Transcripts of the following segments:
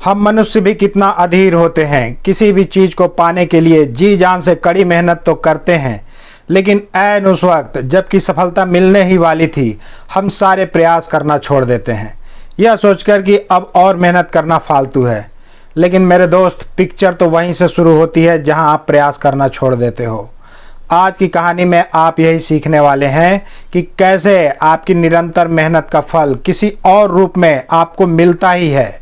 हम मनुष्य भी कितना अधीर होते हैं। किसी भी चीज को पाने के लिए जी जान से कड़ी मेहनत तो करते हैं, लेकिन ऐन उस वक्त जबकि सफलता मिलने ही वाली थी, हम सारे प्रयास करना छोड़ देते हैं, यह सोचकर कि अब और मेहनत करना फालतू है। लेकिन मेरे दोस्त, पिक्चर तो वहीं से शुरू होती है जहां आप प्रयास करना छोड़ देते हो। आज की कहानी में आप यही सीखने वाले हैं कि कैसे आपकी निरंतर मेहनत का फल किसी और रूप में आपको मिलता ही है,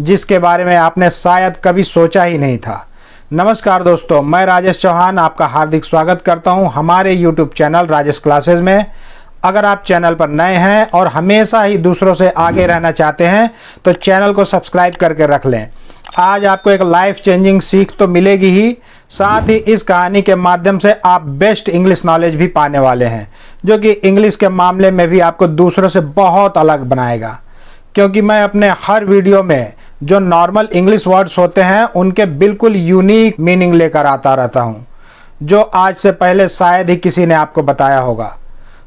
जिसके बारे में आपने शायद कभी सोचा ही नहीं था। नमस्कार दोस्तों, मैं राजेश चौहान आपका हार्दिक स्वागत करता हूं हमारे YouTube चैनल राजेश क्लासेस में। अगर आप चैनल पर नए हैं और हमेशा ही दूसरों से आगे रहना चाहते हैं तो चैनल को सब्सक्राइब करके रख लें। आज आपको एक लाइफ चेंजिंग सीख तो मिलेगी ही, साथ ही इस कहानी के माध्यम से आप बेस्ट इंग्लिश नॉलेज भी पाने वाले हैं, जो कि इंग्लिश के मामले में भी आपको दूसरों से बहुत अलग बनाएगा। क्योंकि मैं अपने हर वीडियो में जो नॉर्मल इंग्लिश वर्ड्स होते हैं उनके बिल्कुल यूनिक मीनिंग लेकर आता रहता हूं, जो आज से पहले शायद ही किसी ने आपको बताया होगा।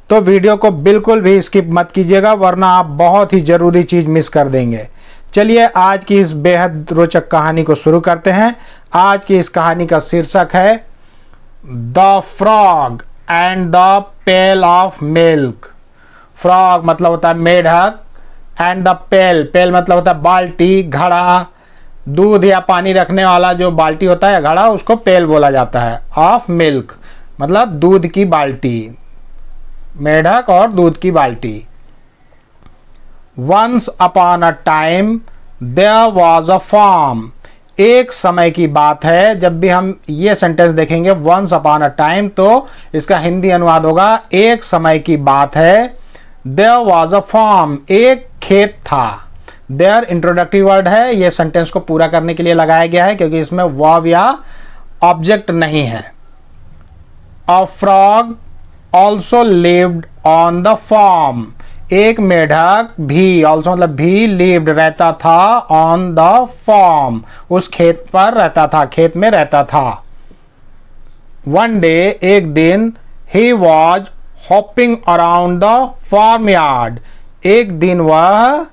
तो वीडियो को बिल्कुल भी स्किप मत कीजिएगा, वरना आप बहुत ही ज़रूरी चीज़ मिस कर देंगे। चलिए आज की इस बेहद रोचक कहानी को शुरू करते हैं। आज की इस कहानी का शीर्षक है the frog and the pale of milk. Frog मतलब होता है मेढक, एंड द पेल, पेल मतलब होता है बाल्टी, घड़ा, दूध या पानी रखने वाला जो बाल्टी होता है घड़ा, उसको पेल बोला जाता है। ऑफ मिल्क मतलब दूध की बाल्टी, मेढक और दूध की बाल्टी। Once upon a time there was a farm. एक समय की बात है। जब भी हम ये सेंटेंस देखेंगे वंस अपॉन अ टाइम, तो इसका हिंदी अनुवाद होगा एक समय की बात है। देयर वॉज अ फार्म, एक खेत था। देयर इंट्रोडक्टिव वर्ड है, ये सेंटेंस को पूरा करने के लिए लगाया गया है क्योंकि इसमें वर्ब या ऑब्जेक्ट नहीं है। A frog also lived on the farm. एक मेढक भी, ऑल्सो मतलब भी, लिव्ड रहता था, ऑन द फार्म उस खेत पर रहता था, खेत में रहता था। वन डे, एक दिन, he was hopping around the farmyard. एक दिन वह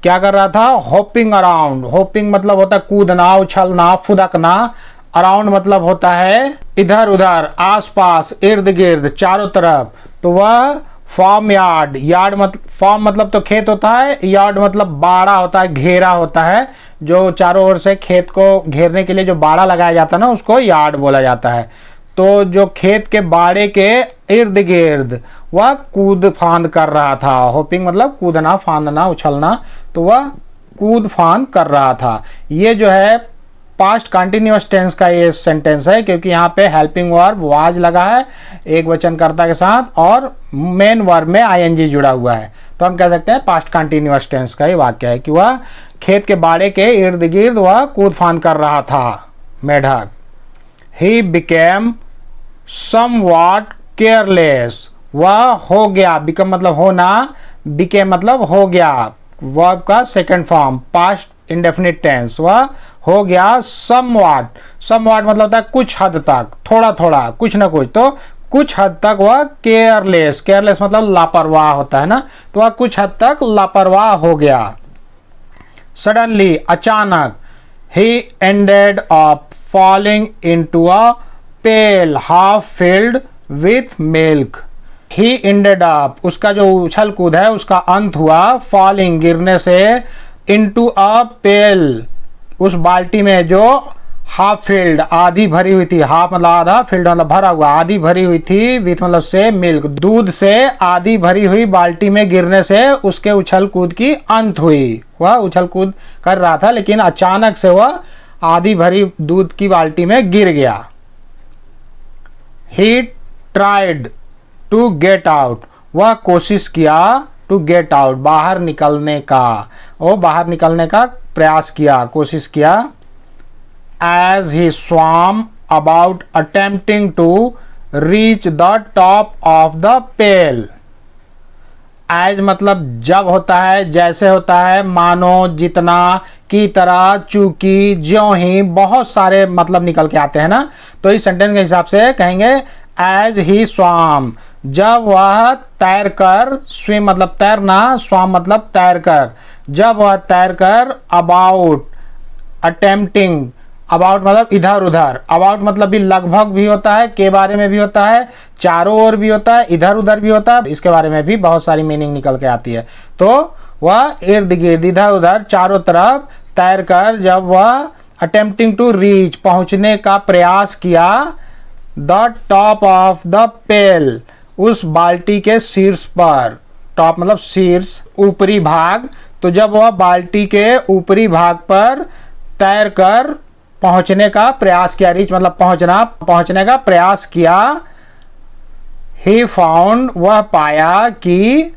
क्या कर रहा था? Hopping around. हॉपिंग मतलब होता है कूदना, उछलना, फुदकना। अराउंड मतलब होता है इधर उधर, आसपास, इर्द गिर्द, चारों तरफ। तो वह फार्म यार्ड, यार्ड मतलब, फार्म मतलब तो खेत होता है, यार्ड मतलब बाड़ा होता है, घेरा होता है। जो चारों ओर से खेत को घेरने के लिए जो बाड़ा लगाया जाता है ना, उसको यार्ड बोला जाता है। तो जो खेत के बाड़े के इर्द गिर्द वह कूद फांद कर रहा था। होपिंग मतलब कूदना, फांदना, उछलना। तो वह कूद फांद कर रहा था। ये जो है पास्ट कंटिन्यूअस टेंस का ये सेंटेंस है, क्योंकि यहाँ पे हेल्पिंग वर्ब वाज लगा है एक वचनकर्ता के साथ, और मेन वर्ब में आईएनजी जुड़ा हुआ है। तो हम कह सकते हैं पास्ट कंटिन्यूअस टेंस का ये वाक्य है कि वह खेत के बाड़े के इर्द गिर्द वह कूद फांद कर रहा था, मेढक। He became somewhat careless. वह हो गया, बिकम मतलब होना, बिकेम मतलब हो गया, वर्ब का second form, past indefinite tense. वह हो गया समवॉट। समवॉट मतलब होता है कुछ हद तक, थोड़ा थोड़ा, कुछ ना कुछ। तो कुछ हद तक वह केयरलेस, केयरलेस मतलब लापरवाह होता है ना, तो वह कुछ हद तक लापरवाह हो गया। सडनली, अचानक, ही ended up falling into a pail half filled with milk. He ended up, उसका जो उछल कूद है उसका अंत हुआ, फॉलिंग गिरने से, इनटू अ पेल उस बाल्टी में जो हाफ फिल्ड आधी भरी हुई थी। हाफ मतलब आधा, फिल्ड मतलब भरा हुआ, आधी भरी हुई थी, विथ मतलब से, मिल्क दूध से आधी भरी हुई बाल्टी में गिरने से उसके उछल कूद की अंत हुई। वह उछल कूद कर रहा था लेकिन अचानक से वह आधी भरी दूध की बाल्टी में गिर गया। He tried to get out. वह कोशिश किया, टू गेट आउट बाहर निकलने का, वो बाहर निकलने का प्रयास किया, कोशिश किया। As he swam about attempting to reach the top of the pail. As मतलब जब होता है, जैसे होता है, मानो, जितना, की तरह, चूंकि, ज्यों ही, बहुत सारे मतलब निकल के आते हैं ना। तो इस सेंटेंस के हिसाब से कहेंगे एज ही स्वाम, जब वह तैर कर, स्विम मतलब तैरना, स्वाम मतलब तैर कर, जब वह तैर कर, अबाउट अटेम्प्टिंग, अबाउट मतलब इधर उधर, अबाउट मतलब भी लगभग भी होता है, के बारे में भी होता है, चारों ओर भी होता है, इधर उधर भी होता है, इसके बारे में भी बहुत सारी मीनिंग निकल के आती है। तो वह इर्द गिर्द, इधर उधर, चारों तरफ तैर कर जब वह अटेम्प्टिंग टू रीच, पहुंचने का प्रयास किया, द टॉप ऑफ द पेल, उस बाल्टी के शीर्ष पर, टॉप मतलब शीर्ष, ऊपरी भाग, तो जब वह बाल्टी के ऊपरी भाग पर तैर कर पहुंचने का प्रयास किया, रीच मतलब पहुंचना, पहुंचने का प्रयास किया, ही फाउंड, वह पाया कि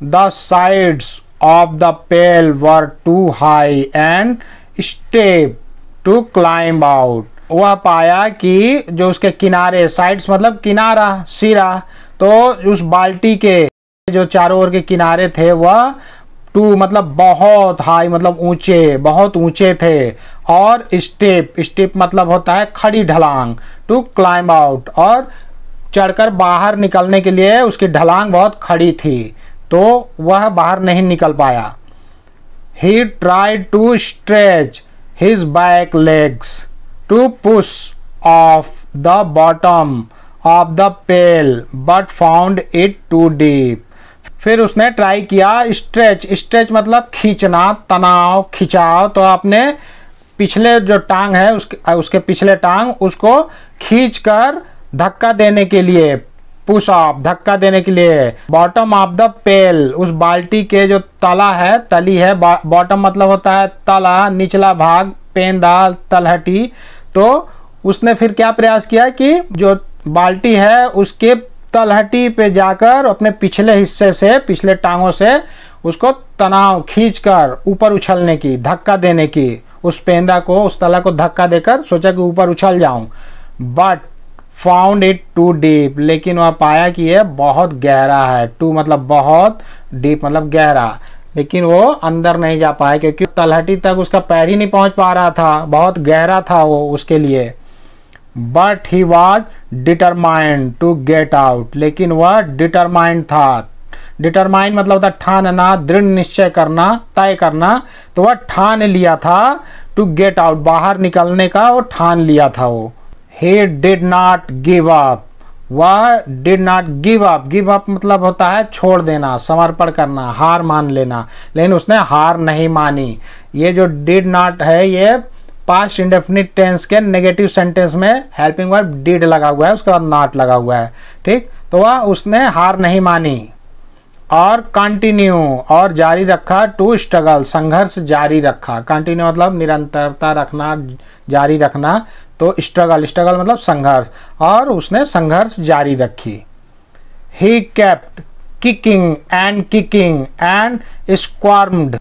the sides of the pail were too high and steep to climb out, वह पाया कि जो उसके किनारे, साइड्स मतलब किनारा, सिरा, तो उस बाल्टी के जो चारों ओर के किनारे थे वह टू मतलब बहुत, हाई मतलब ऊंचे, बहुत ऊंचे थे, और स्टेप, स्टेप मतलब होता है खड़ी ढलांग, टू क्लाइंब आउट, और चढ़कर बाहर निकलने के लिए उसकी ढलांग बहुत खड़ी थी, तो वह बाहर नहीं निकल पाया। He tried to stretch his back legs to push off the bottom of the pail but found it too deep, फिर उसने ट्राई किया स्ट्रेच, स्ट्रेच मतलब खींचना, तनाव, खिंचाव, तो आपने पिछले जो टांग है उसके पिछले टांग उसको खींचकर धक्का देने के लिए, पुश ऑफ धक्का देने के लिए, बॉटम ऑफ द पेल, उस बाल्टी के जो तला है, तली है, बॉटम मतलब होता है तला, निचला भाग, पेंदा, तलहटी, तो उसने फिर क्या प्रयास किया कि जो बाल्टी है उसके तलहटी पे जाकर अपने पिछले हिस्से से, पिछले टांगों से उसको तनाव खींचकर ऊपर उछलने की, धक्का देने की, उस पेंदा को, उस तला को धक्का देकर सोचा कि ऊपर उछल जाऊं, but found it too deep, लेकिन वह पाया कि यह बहुत गहरा है, टू मतलब बहुत, डीप मतलब गहरा, लेकिन वो अंदर नहीं जा पाया क्योंकि तलहटी तक उसका पैर ही नहीं पहुंच पा रहा था, बहुत गहरा था वो उसके लिए। But he was determined to get out, लेकिन वह डिटरमाइंड था, डिटरमाइंड मतलब होता ठानना, दृढ़ निश्चय करना, तय करना, तो वह ठान लिया था, टू गेट आउट बाहर निकलने का वो ठान लिया था वो। He did not give up, वह did not give up, give up मतलब होता है छोड़ देना, समर्पण करना, हार मान लेना, लेकिन उसने हार नहीं मानी। ये जो डिड नॉट है ये पास्ट इंडेफिनिट टेंस के नेगेटिव सेंटेंस में हेल्पिंग वर्ब डिड लगा हुआ है, उसके बाद नॉट लगा हुआ है, ठीक, तो वह उसने हार नहीं मानी, और कंटिन्यू और जारी रखा, टू स्ट्रगल संघर्ष जारी रखा, कंटिन्यू मतलब निरंतरता रखना, जारी रखना, तो स्ट्रगल, स्ट्रगल मतलब संघर्ष, और उसने संघर्ष जारी रखी। ही केप्ट किकिंग एंड स्क्वार्म्ड,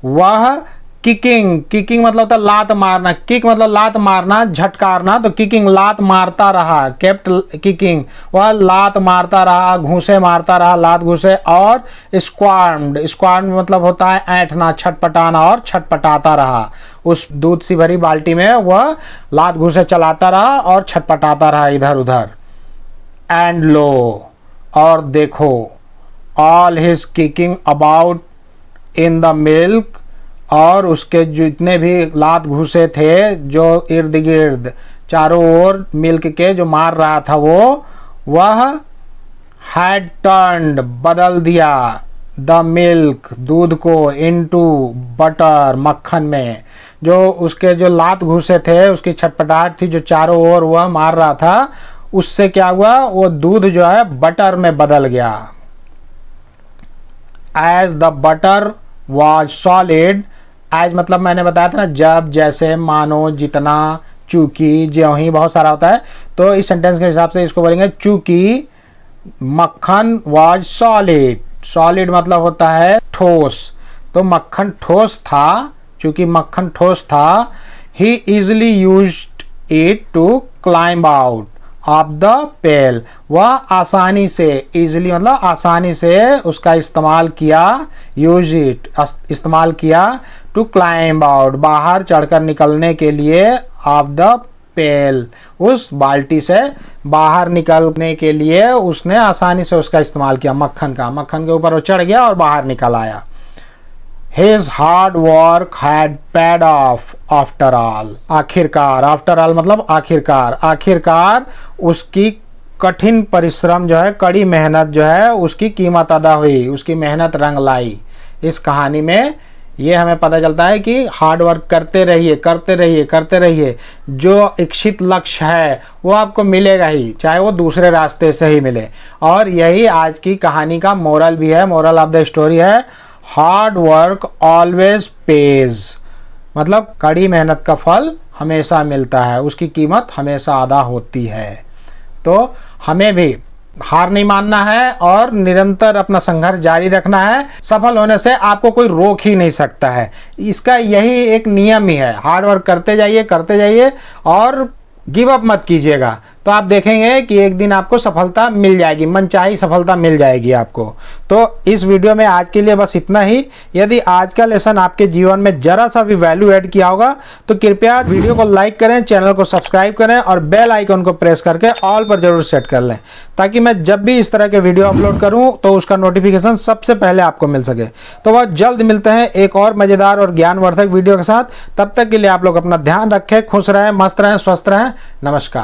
वह किकिंग, किकिंग मतलब होता है लात मारना, किक मतलब लात मारना, झटकारना, तो किकिंग लात मारता रहा, केप्ट किकिंग, वह लात मारता रहा, घूसे मारता रहा, लात घूसे, और स्क्वार्म्ड, स्क्वार्म्ड मतलब होता है ऐंठना, छटपटाना, और छटपटाता रहा, उस दूध सी भरी बाल्टी में वह लात घूसे चलाता रहा और छटपटाता रहा इधर उधर। एंड लो, और देखो, all his kicking about in the milk, और उसके जितने भी लात घुसे थे जो इर्द गिर्द चारों ओर मिल्क के जो मार रहा था वह हैड टर्न्ड बदल दिया, द मिल्क दूध को, इनटू बटर मक्खन में, जो उसके जो लात घुसे थे, उसकी छटपटाहट थी जो चारों ओर वह मार रहा था, उससे क्या हुआ, वो दूध जो है बटर में बदल गया। As the butter was solid, as मतलब मैंने बताया था ना जब, जैसे, मानो, जितना, चूंकि, ज्यों ही, बहुत सारा होता है, तो इस सेंटेंस के हिसाब से इसको बोलेंगे चूंकि मक्खन वॉज सॉलिड, सॉलिड मतलब होता है ठोस, तो मक्खन ठोस था, चूंकि मक्खन ठोस था, he easily used it to climb out of the pail, वह आसानी से, इजिली मतलब आसानी से उसका इस्तेमाल किया, यूज इट इस्तेमाल किया, टू क्लाइंब आउट बाहर चढ़कर निकलने के लिए, ऑफ द पेल उस बाल्टी से बाहर निकलने के लिए उसने आसानी से उसका इस्तेमाल किया, मक्खन का, मक्खन के ऊपर वो चढ़ गया और बाहर निकल आया। His hard work had paid off after all. आखिरकार, आफ्टर ऑल मतलब आखिरकार, आखिरकार उसकी कठिन परिश्रम जो है, कड़ी मेहनत जो है, उसकी कीमत अदा हुई, उसकी मेहनत रंग लाई। इस कहानी में ये हमें पता चलता है कि हार्ड वर्क करते रहिए, करते रहिए, करते रहिए। जो इच्छित लक्ष्य है वो आपको मिलेगा ही, चाहे वो दूसरे रास्ते से ही मिले। और यही आज की कहानी का मोरल भी है, मोरल ऑफ द स्टोरी है, हार्ड वर्क ऑलवेज पेज। मतलब कड़ी मेहनत का फल हमेशा मिलता है, उसकी कीमत हमेशा अदा होती है। तो हमें भी हार नहीं मानना है और निरंतर अपना संघर्ष जारी रखना है। सफल होने से आपको कोई रोक ही नहीं सकता है, इसका यही एक नियम ही है। हार्ड वर्क करते जाइए और गिव अप मत कीजिएगा, तो आप देखेंगे कि एक दिन आपको सफलता मिल जाएगी, मनचाही सफलता मिल जाएगी आपको। तो इस वीडियो में आज के लिए बस इतना ही। यदि आज का लेसन आपके जीवन में जरा सा भी वैल्यू ऐड किया होगा तो कृपया वीडियो को लाइक करें, चैनल को सब्सक्राइब करें और बेल आइकन को प्रेस करके ऑल पर जरूर सेट कर लें, ताकि मैं जब भी इस तरह के वीडियो अपलोड करूं तो उसका नोटिफिकेशन सबसे पहले आपको मिल सके। तो बहुत जल्द मिलते हैं एक और मजेदार और ज्ञानवर्धक वीडियो के साथ। तब तक के लिए आप लोग अपना ध्यान रखें, खुश रहें, मस्त रहें, स्वस्थ रहें। नमस्कार।